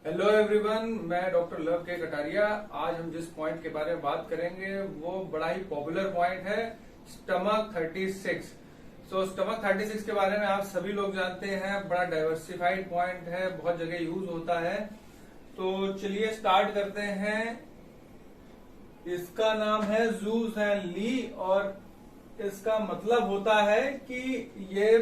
Hello everyone, मैं doctor love के कटारिया। आज हम जिस पॉइंट के बारे में बात करेंगे वो बड़ा ही पॉपुलर पॉइंट है, स्टमक 36। स्टमक 36 के बारे में आप सभी लोग जानते हैं, बड़ा डाइवर्सिफाइड पॉइंट है, बहुत जगह यूज होता है। तो चलिए स्टार्ट करते हैं। इसका नाम है जूस एंड ली और इसका मतलब होता है कि ये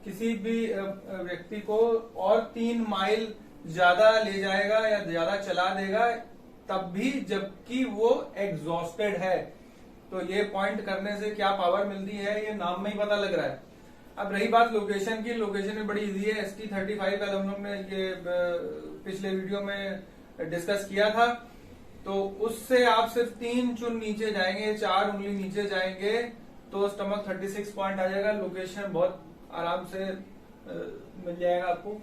किसी भी व्यक्ति को और 3 माइल ज्यादा ले जाएगा या ज्यादा चला देगा, तब भी जबकि वो एग्जॉस्टेड है। तो ये पॉइंट करने से क्या पावर मिलती है, ये नाम में ही पता लग रहा है। अब रही बात लोकेशन की, लोकेशन में बड़ी इजी है। ST35 का हम लोग ने ये पिछले वीडियो में डिस्कस किया था। तो उससे आप सिर्फ 3 चुन नीचे जाएंगे, 4 उंगली नीचे जाएंगे तो स्टमक 36 पॉइंट आ जाएगा। लोकेशन बहुत आराम से मिल जाएगा आपको।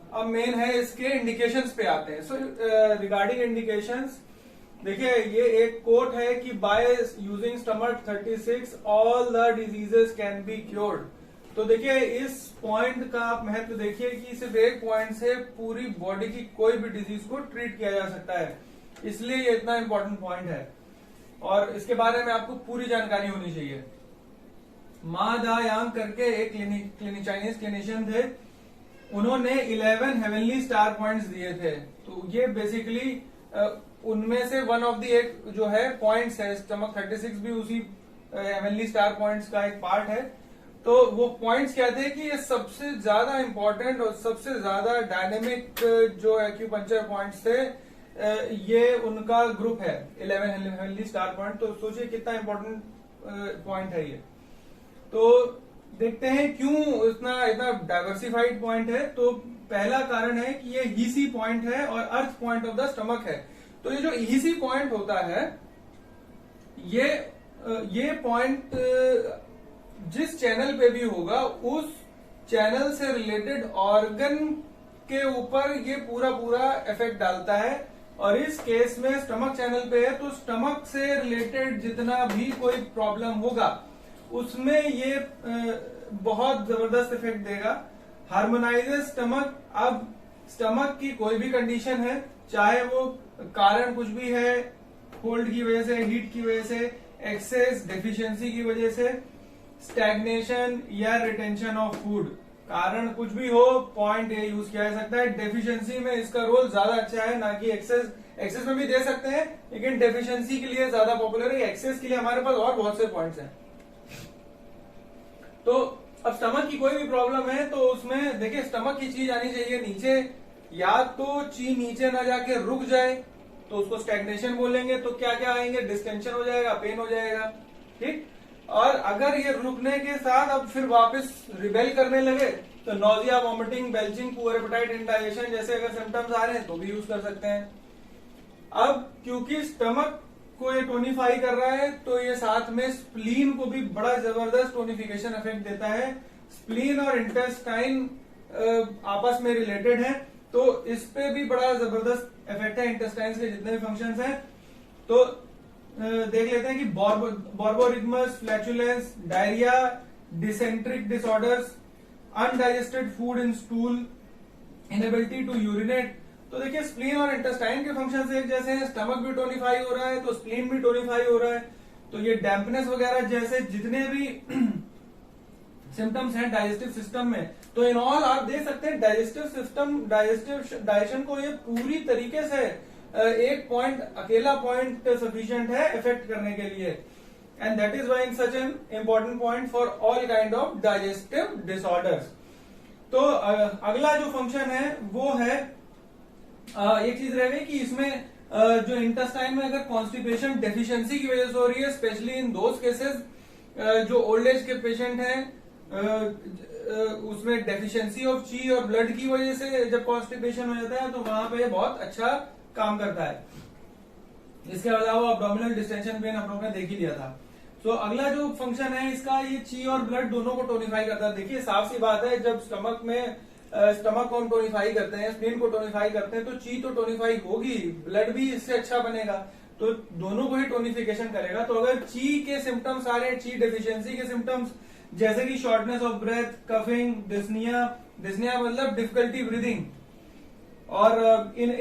अब मेन है इसके इंडिकेशंस पे आते हैं। रिगार्डिंग इंडिकेशंस, देखिए ये एक कोट है कि by using stomach 36 all the diseases can be cured. तो देखिए इस पॉइंट का आप महत्व देखिए कि सिर्फ एक पॉइंट से पूरी बॉडी की कोई भी डिजीज को ट्रीट किया जा सकता है, इसलिए ये इतना इंपॉर्टेंट पॉइंट है और इसके बारे में आपको पूरी जानकारी होनी चाहिए। मा दा यांग करके एक चाइनीज क्लिनिशियन थे, उन्होंने 11 हेवनली स्टार पॉइंट्स दिए थे। तो ये बेसिकली उनमें से वन ऑफ दी एक जो है पॉइंट्स है। स्टमक 36 भी उसी हेवनली स्टार पॉइंट्स का एक पार्ट है। तो वो पॉइंट्स क्या थे कि ये सबसे ज्यादा इंपॉर्टेंट और सबसे ज्यादा डायनेमिक जो एक्यूपंक्चर पॉइंट्स थे, ये उनका ग्रुप है 11 हेवनली स्टार पॉइंट। तो सोचिए कितना इंपॉर्टेंट पॉइंट है ये। तो देखते हैं क्यों इतना डाइवर्सिफाइड पॉइंट है। तो पहला कारण है कि ये हीसी पॉइंट है और अर्थ पॉइंट ऑफ द स्टमक है। तो ये जो हीसी पॉइंट होता है, ये पॉइंट जिस चैनल पे भी होगा उस चैनल से रिलेटेड ऑर्गन के ऊपर ये पूरा इफेक्ट डालता है। और इस केस में स्टमक चैनल पे है, तो स्टमक से रिलेटेड जितना भी कोई प्रॉब्लम होगा उसमें ये बहुत जबरदस्त इफेक्ट देगा। हार्मोनाइजेस स्टमक। अब स्टमक की कोई भी कंडीशन है, चाहे वो कारण कुछ भी है, कोल्ड की वजह से, हीट की वजह से, एक्सेस डेफिशिएंसी की वजह से, स्टैग्नेशन या रिटेंशन ऑफ फूड, कारण कुछ भी हो, पॉइंट ए यूज किया जा सकता है। डेफिशिएंसी में इसका रोल ज्यादा अच्छा है, ना कि एक्सेस। एक्सेस में भी दे सकते हैं लेकिन डेफिशिएंसी के लिए ज्यादा पॉपुलर है। एक्सेस के लिए हमारे पास और बहुत से पॉइंट्स हैं। तो अब स्टमक की कोई भी प्रॉब्लम है तो उसमें देखिए स्टमक की चीज आनी चाहिए नीचे। या तो ची नीचे ना जाके रुक जाए तो उसको स्टैग्नेशन बोलेंगे। तो क्या क्या आएंगे, डिस्टेंशन हो जाएगा, पेन हो जाएगा, ठीक। और अगर ये रुकने के साथ अब फिर वापस रिबेल करने लगे तो nausea, vomiting, belching, poor appetite, indigestion जैसे अगर सिम्टम्स आ रहे हैं तो भी यूज कर सकते हैं। अब क्योंकि स्टमक को ये टोनिफाई कर रहा है तो ये साथ में स्प्लीन को भी बड़ा जबरदस्त टोनिफिकेशन इफेक्ट देता है। स्प्लीन और इंटेस्टाइन आपस में रिलेटेड है, तो इस पे भी बड़ा जबरदस्त इफेक्ट है। इंटेस्टाइन के जितने भी फंक्शंस हैं तो देख लेते हैं कि borborygmus, flatulence, diarrhoea, dysenteric disorders, undigested food in stool, inability to urinate. तो देखिए स्प्लीन और इंटेस्टाइन के फंक्शंस एक जैसे हैं। स्टमक भी टोनिफाई हो रहा है तो स्प्लीन भी टोनिफाई हो रहा है। तो ये डैम्पनेस वगैरह जैसे जितने भी सिम्टम्स हैं डाइजेस्टिव सिस्टम में, तो इन ऑल आप देख सकते हैं डाइजेस्टिव सिस्टम, डाइजेशन को ये पूरी तरीके से एक पॉइंट, अकेला पॉइंट सफिशिएंट है इफेक्ट करने के लिए। And that is why such an important point for all kind of digestive disorders. तो अगला जो फंक्शन है वो है, एक चीज रह गई कि इसमें जो इंटेस्टाइन में अगर कॉन्स्टिपेशन डेफिशिएंसी की वजह से हो रही है, स्पेशली इन दोज केसेस जो ओल्ड एज के पेशेंट हैं, उसमें डेफिशिएंसी ऑफ ची और ब्लड की वजह से जब कॉन्स्टिपेशन हो जाता है तो वहां पे बहुत अच्छा काम करता है। इसके अलावा अब्डोमिनल डिस्टेंशन पेन हम लोग ने देख ही लिया था। तो अगला जो फंक्शन है इसका, ये ची और ब्लड दोनों को टोनिफाई करता है। देखिए साफ सी बात है, जब स्टमक को हम टोनिफाई करते हैं, स्प्लीन को टोनिफाई करते हैं, तो ची तो टोनिफाई होगी, ब्लड भी इससे अच्छा बनेगा, तो दोनों को ही टोनिफिकेशन करेगा। तो अगर ची के सिम्टम्स आ रहे हैं, ची डेफिशिएंसी के सिम्टम्स, जैसे कि shortness of breath, coughing, dyspnoea, dyspnoea मतलब डिफिकल्टी ब्रीदिंग, और इन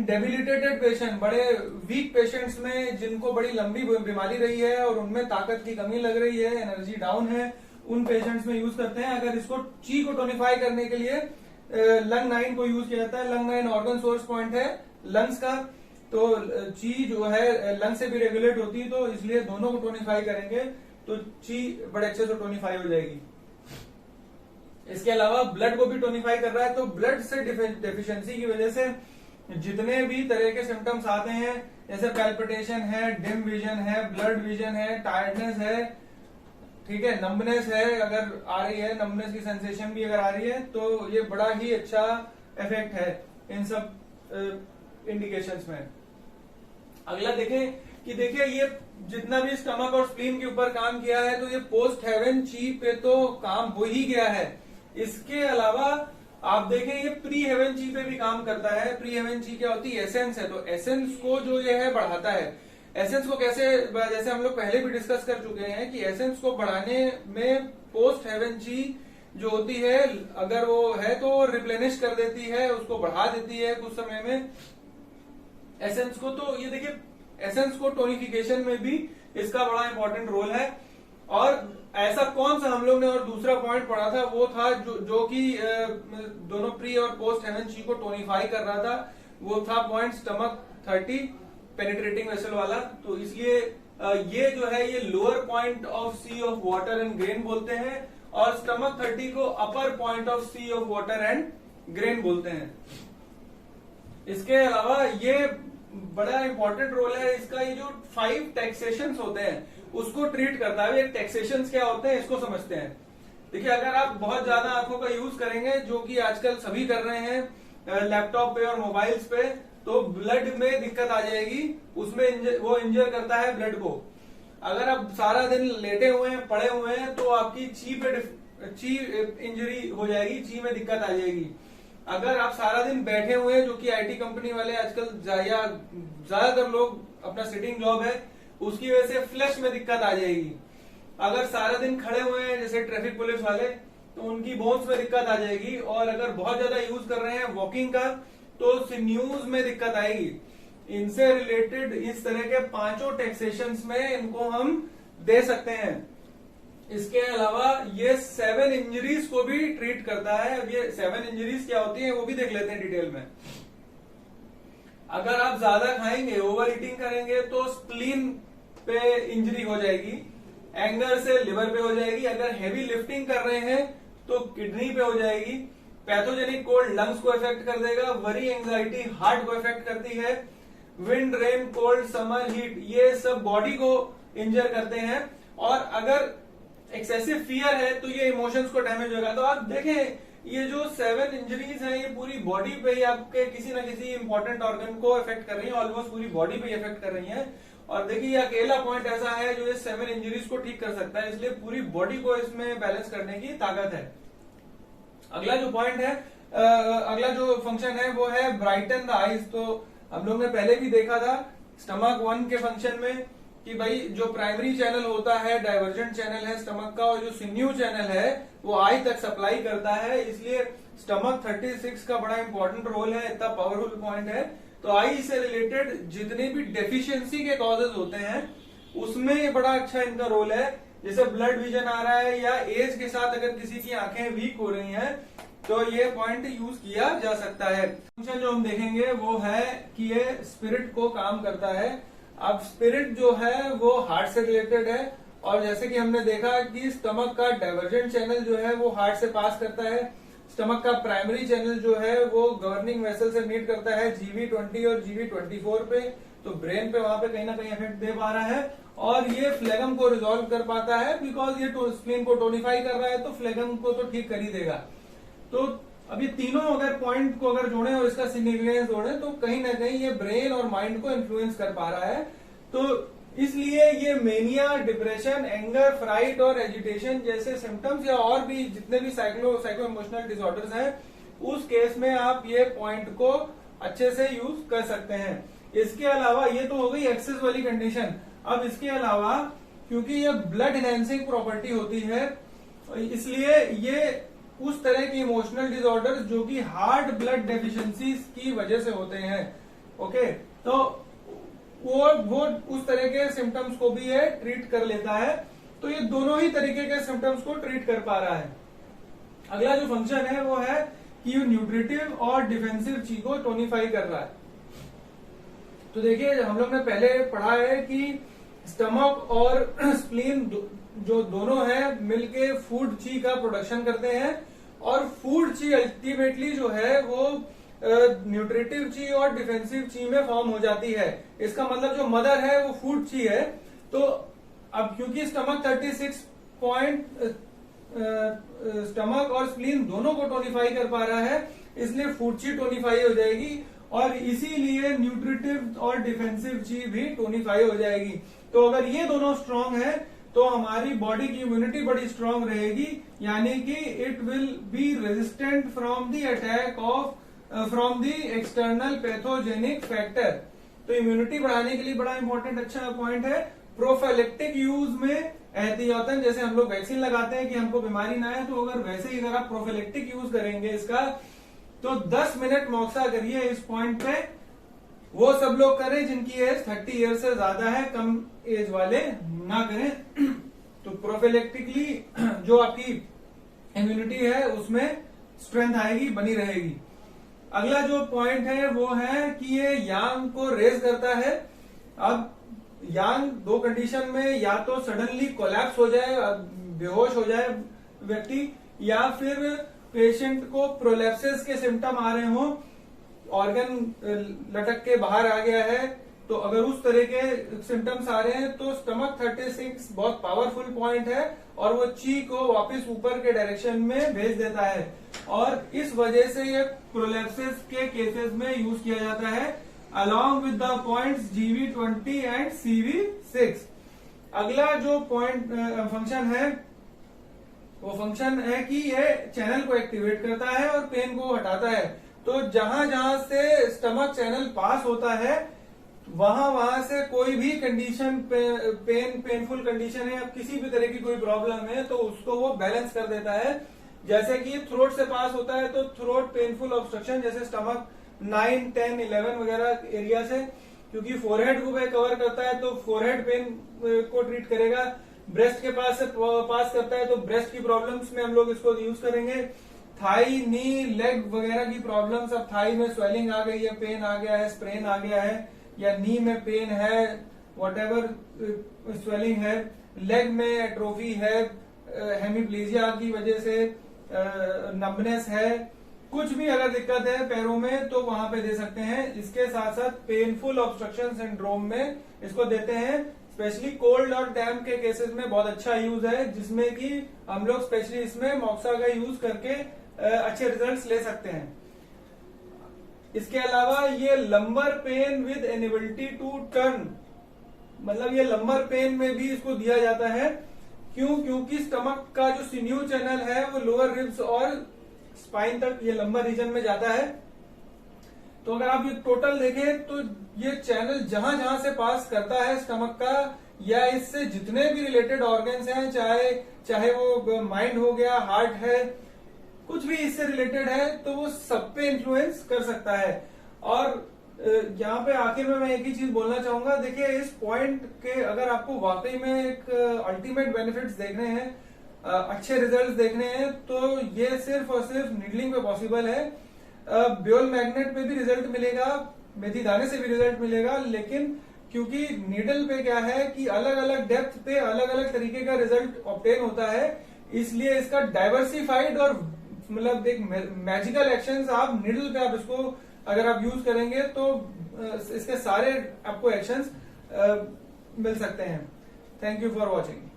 डेबिलिटेटेड पेशेंट, बड़े वीक पेशेंट्स में जिनको बड़ी लंबी बीमारी रही है और उनमें ताकत की कमी लग रही है, एनर्जी डाउन है, उन पेशेंट्स में यूज करते हैं। अगर इसको ची को टोनिफाई करने के लिए लंग 9 को यूज किया जाता है। लंग 9 ऑर्गन सोर्स पॉइंट है लंग्स का, तो ची जो है लंग से भी रेगुलेट होती है, तो इसलिए दोनों को टोनिफाई करेंगे तो ची बड़े अच्छे से टोनिफाई हो जाएगी। इसके अलावा ब्लड को भी टोनिफाई कर रहा है, तो ब्लड से डेफिशिएंसी की वजह से जितने भी तरह के सिम्टम्स आते हैं, जैसे पैल्पिटेशन है, डिम विजन है, ब्लड विजन है, टायर्डनेस है, ठीक है, नंबनेस है, अगर आ रही है, नंबनेस की सेंसेशन भी अगर आ रही है, तो ये बड़ा ही अच्छा इफेक्ट है इन सब इंडिकेशंस में। अगला देखें कि देखिए ये जितना भी स्टमक और स्प्लीन के ऊपर काम किया है, तो ये पोस्ट हेवन ची पे तो काम हो ही गया है। इसके अलावा आप देखें ये प्री हेवन ची पे भी काम करता है। प्री हेवन ची क्या होती है? एसेंस है, तो एसेंस को जो ये है बढ़ाता है। एसेंस को कैसे, जैसे हम लोग पहले भी डिस्कस कर चुके हैं कि एसेंस को बढ़ाने में पोस्ट हेवन ची जो होती है, अगर वो है तो रिप्लेनिश कर देती है, उसको बढ़ा देती है कुछ समय में एसेंस को। तो ये देखिए एसेंस को टोनिफिकेशन में भी इसका बड़ा इंपॉर्टेंट रोल है। और ऐसा कौन सा हम लोग ने और दूसरा पॉइंट पढ़ा था, वो था जो कि दोनों प्री और पोस्ट हेवन ची को टोनिफाई कर रहा था, वो था पॉइंट स्टमक 30 पेनिट्रेटिंग वेसल वाला। तो इसलिए ये जो है ये lower point of sea of water and grain बोलते हैं, और स्टमक 30 को upper point of sea of water and grain बोलते हैं। इसके अलावा ये बड़ा इंपॉर्टेंट रोल है इसका, ये जो 5 टैक्सेशंस होते हैं उसको ट्रीट करता है। ये टैक्सेशंस क्या होते हैं इसको समझते हैं। देखिए अगर आप बहुत ज्यादा आंखों का यूज करेंगे, जो कि आजकल सभी कर रहे हैं लैपटॉप पे और मोबाइल्स पे, तो ब्लड में दिक्कत आ जाएगी, उसमें वो इंजर करता है ब्लड को। अगर आप सारा दिन लेटे हुए हैं, पड़े हुए हैं, तो आपकी ची इंजरी हो जाएगी, ची में दिक्कत आ जाएगी। अगर आप सारा दिन बैठे हुए हैं, जो कि आईटी कंपनी वाले आजकल या ज्यादातर लोग अपना सिटिंग जॉब है, उसकी वजह से फ्लश में दिक्कत आ जाएगी। अगर सारा दिन खड़े हुए हैं जैसे ट्रैफिक पुलिस वाले, तो उनकी बोन्स में दिक्कत आ जाएगी। और अगर बहुत ज्यादा यूज कर रहे हैं वॉकिंग का, तो सिन्यूज में दिक्कत आएगी। इनसे रिलेटेड इस तरह के 5 टैक्सेशंस में इनको हम दे सकते हैं। इसके अलावा ये 7 इंजरीज को भी ट्रीट करता है। अब ये 7 इंजरीज क्या होती हैं वो भी देख लेते हैं डिटेल में। अगर आप ज्यादा खाएंगे, ओवर ईटिंग करेंगे, तो स्प्लीन पे इंजरी हो जाएगी, एंगर से लिवर पे हो जाएगी। अगर हेवी लिफ्टिंग कर रहे हैं तो किडनी पे हो जाएगी। पैथोजेनिक कोल्ड लंग्स को इफेक्ट कर देगा। वरी एंजाइटी हार्ट को इफेक्ट करती है। Wind, rain, cold, summer, heat, ये सब बॉडी को इंजर करते हैं। और अगर एक्सेसिव फियर है तो ये इमोशंस को डैमेज होगा। तो आप देखें ये जो 7 इंजरीज हैं, ये पूरी बॉडी पे ही आपके किसी ना किसी इंपॉर्टेंट ऑर्गन को इफेक्ट कर रही है, ऑलमोस्ट पूरी बॉडी पे इफेक्ट कर रही है। और देखिए ये अकेला पॉइंट ऐसा है जो ये 7 इंजरीज को ठीक कर सकता है, इसलिए पूरी बॉडी को इसमें बैलेंस करने की ताकत है। अगला जो पॉइंट है, अगला जो फंक्शन है वो है ब्राइटन द आईज। तो हम लोग ने पहले भी देखा था स्टमक 1 के फंक्शन में कि भाई जो प्राइमरी चैनल होता है डाइवर्जेंट चैनल है स्टमक का, और जो सिन्यू चैनल है वो आई तक सप्लाई करता है। इसलिए स्टमक 36 का बड़ा इंपॉर्टेंट रोल है, इतना पावरफुल पॉइंट है। तो आई से रिलेटेड जितने भी डेफिशिएंसी के कॉजेज होते हैं उसमें बड़ा अच्छा इनका रोल है। जैसे ब्लड विजन आ रहा है, या एज के साथ अगर किसी की आंखें वीक हो रही हैं, तो ये पॉइंट यूज किया जा सकता है। फंक्शन जो हम देखेंगे वो है कि ये स्पिरिट को काम करता है। अब स्पिरिट जो है वो हार्ट से रिलेटेड है, और जैसे कि हमने देखा कि स्टमक का डाइवर्जेंट चैनल जो है वो हार्ट से पास करता है। स्टमक का प्राइमरी चैनल जो है वो गवर्निंग वेसल से मीट करता है GV20 और GV24 पे, तो ब्रेन पे वहां पे कहीं ना कहीं इफेक्ट दे पा रहा है। और ये फ्लेगम को रिजॉल्व कर पाता है, बिकॉज ये स्प्लीन को टोनिफाई कर रहा है, तो फ्लेगम को तो ठीक कर ही देगा। तो अब ये तीनों अगर पॉइंट को अगर जोड़ें और इसका सिग्निफिकेंस जोड़ें, तो कहीं ना कहीं ये ब्रेन और माइंड को इन्फ्लुएंस कर पा रहा है। तो इसलिए ये मेनिया, डिप्रेशन, एंगर, फ्राइट और एजिटेशन जैसे सिम्टम्स, या और भी जितने भी साइको इमोशनल डिसऑर्डर्स हैं, उस केस में आप ये पॉइंट को अच्छे से यूज कर सकते हैं। इसके अलावा ये तो हो गई एक्सेस वाली कंडीशन। अब इसके अलावा क्योंकि ये ब्लड एनहेंसिंग प्रॉपर्टी होती है, इसलिए ये उस तरह के इमोशनल डिसऑर्डर जो कि हार्ट ब्लड डेफिशिएंसी की वजह से होते हैं। ओके, तो वो उस तरह के सिम्टम्स को भी ये ट्रीट कर लेता है। तो ये दोनों ही तरीके के सिम्टम्स को ट्रीट कर पा रहा है। अगला जो फंक्शन है वो है कि ये न्यूट्रिटिव और डिफेंसिव ची को टोनिफाई कर रहा है। तो देखिए, हम लोग ने पहले पढ़ा है कि स्टमक और स्प्लीन जो दोनों है मिलके फूड ची का प्रोडक्शन करते हैं, और फूड ची अल्टीमेटली जो है वो न्यूट्रिटिव ची और डिफेंसिव ची में फॉर्म हो जाती है। इसका मतलब जो मदर है वो फूड ची है। तो अब क्योंकि स्टमक 36 पॉइंट स्टमक और स्प्लीन दोनों को टोनिफाई कर पा रहा है, इसलिए फूड ची टोनिफाई हो जाएगी, और इसीलिए न्यूट्रिटिव और डिफेंसिव ची भी टोनिफाई हो जाएगी। तो अगर ये दोनों स्ट्रांग है तो हमारी बॉडी की इम्यूनिटी बड़ी स्ट्रांग रहेगी, यानी कि it will be resistant from the attack of from the external pathogenic factor. तो इम्यूनिटी बढ़ाने के लिए बड़ा इंपॉर्टेंट अच्छा पॉइंट है। प्रोफाइलेक्टिक यूज में एहतियातन, जैसे हम लोग वैक्सीन लगाते हैं कि हमको बीमारी ना है, तो अगर वैसे ही अगर आप प्रोफाइलेक्टिक यूज करेंगे इसका, तो 10 मिनट मौका करिए इस पॉइंट पे। वो सब लोग करें जिनकी एज 30 ईयर से ज्यादा है, कम एज वाले ना करें। तो प्रोफिलेक्टिकली जो आपकी इम्यूनिटी है उसमें स्ट्रेंथ आएगी, बनी रहेगी। अगला जो पॉइंट है वो है कि ये यांग को रेज करता है। अब यांग दो कंडीशन में, या तो सडनली कोलैप्स हो जाए, बेहोश हो जाए व्यक्ति, या फिर पेशेंट को प्रोलेप्सिस के सिम्टम आ रहे हों, ऑर्गन लटक के बाहर आ गया है। तो अगर उस तरह के सिम्टम्स आ रहे हैं तो स्टमक 36 बहुत पावरफुल पॉइंट है, और वो ची को वापस ऊपर के डायरेक्शन में भेज देता है, और इस वजह से ये प्रोलेप्सिस के केसेस में यूज किया जाता है, along with the points GV20 and CV6। अगला जो पॉइंट फंक्शन है वो फंक्शन है कि ये चैनल को एक्टिवेट करता है और पेन को हटाता है। तो जहां जहां से स्टमक चैनल पास होता है वहां से कोई भी कंडीशन पेनफुल कंडीशन है या किसी भी तरह की कोई प्रॉब्लम है तो उसको वो बैलेंस कर देता है। जैसे कि थ्रोट से पास होता है तो थ्रोट पेनफुल ऑब्स्ट्रक्शन, जैसे स्टमक 9, 10, 11 वगैरह एरिया से, क्योंकि फोरहेड को कवर करता है तो फोरहेड पेन को ट्रीट करेगा। ब्रेस्ट के पास से पास करता है तो ब्रेस्ट की प्रॉब्लम्स में हम लोग इसको यूज करेंगे। थाई, नी, लेग वगैरह की प्रॉब्लम्स, अब थाई में स्वेलिंग आ गई है, पेन आ गया है, स्प्रेन आ गया है, या नी में पेन है, व्हाटएवर स्वेलिंग है, लेग में एट्रोफी है, हेमीप्लीजिया की वजह से नंबनेस है, कुछ भी अगर दिक्कत है पैरों में तो वहां पे दे सकते हैं। इसके साथ साथ पेनफुल ऑब्स्ट्रक्शन सिंड्रोम में इसको देते हैं। स्पेशली कोल्ड और डैम्प के केसेस में बहुत अच्छा यूज है, जिसमें कि हम लोग स्पेशली इसमें मॉक्सा का यूज करके अच्छे रिजल्ट्स ले सकते हैं। इसके अलावा ये lumbar pain with inability to turn, मतलब ये लंबर पेन में भी इसको दिया जाता है। क्यों? क्योंकि स्टमक का जो सिन्यू चैनल है वो लोअर रिब्स और स्पाइन तक, ये लंबर रीजन में जाता है। तो अगर आप ये टोटल देखें तो ये चैनल जहां जहां से पास करता है स्टमक का, या इससे जितने भी रिलेटेड ऑर्गन्स हैं, चाहे वो माइंड हो गया, हार्ट है, कुछ भी इससे रिलेटेड है, तो वो सब पे इन्फ्लुएंस कर सकता है। और यहाँ पे आखिर में मैं एक ही चीज बोलना चाहूंगा, देखिए इस पॉइंट के अगर आपको वाकई में एक अल्टीमेट बेनिफिट्स देखने हैं, अच्छे रिजल्ट्स देखने हैं, तो ये सिर्फ और सिर्फ निडलिंग पे पॉसिबल है। ब्योल मैग्नेट पे भी रिजल्ट मिलेगा, मेथी दाने से भी रिजल्ट मिलेगा, लेकिन क्योंकि नीडल पे क्या है कि अलग अलग डेप्थ पे अलग अलग तरीके का रिजल्ट ऑब्टेन होता है, इसलिए इसका डाइवर्सिफाइड और मतलब एक मैजिकल एक्शंस आप नीडल पे आप इसको अगर आप यूज करेंगे तो इसके सारे आपको एक्शंस मिल सकते हैं। Thank you for watching.